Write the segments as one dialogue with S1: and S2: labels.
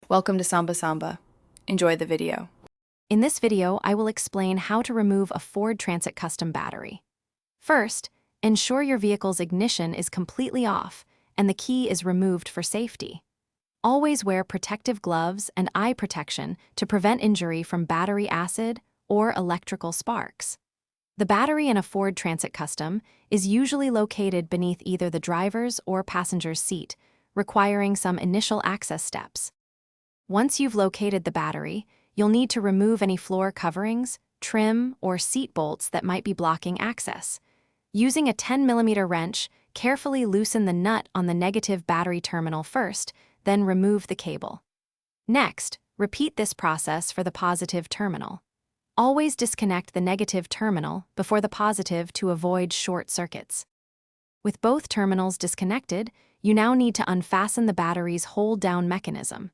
S1: Welcome to Samba Samba. Enjoy the video.
S2: In this video, I will explain how to remove a Ford Transit Custom battery. First, ensure your vehicle's ignition is completely off and the key is removed for safety. Always wear protective gloves and eye protection to prevent injury from battery acid or electrical sparks. The battery in a Ford Transit Custom is usually located beneath either the driver's or passenger's seat, requiring some initial access steps. Once you've located the battery, you'll need to remove any floor coverings, trim, or seat bolts that might be blocking access. Using a 10mm wrench, carefully loosen the nut on the negative battery terminal first, then remove the cable. Next, repeat this process for the positive terminal. Always disconnect the negative terminal before the positive to avoid short circuits. With both terminals disconnected, you now need to unfasten the battery's hold-down mechanism.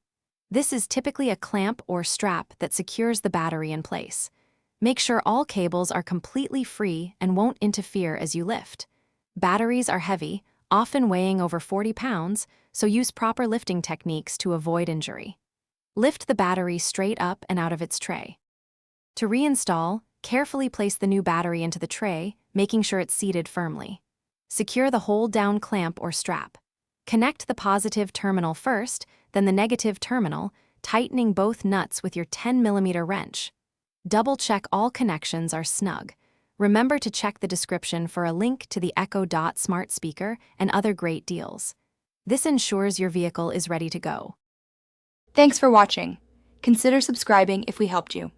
S2: This is typically a clamp or strap that secures the battery in place. Make sure all cables are completely free and won't interfere as you lift. Batteries are heavy, often weighing over 40 pounds, so use proper lifting techniques to avoid injury. Lift the battery straight up and out of its tray. To reinstall, carefully place the new battery into the tray, making sure it's seated firmly. Secure the hold-down clamp or strap. Connect the positive terminal first, then the negative terminal, tightening both nuts with your 10mm wrench. Double-check all connections are snug. Remember to check the description for a link to the Echo Dot smart speaker and other great deals. This ensures your vehicle is ready to go.
S1: Thanks for watching. Consider subscribing if we helped you.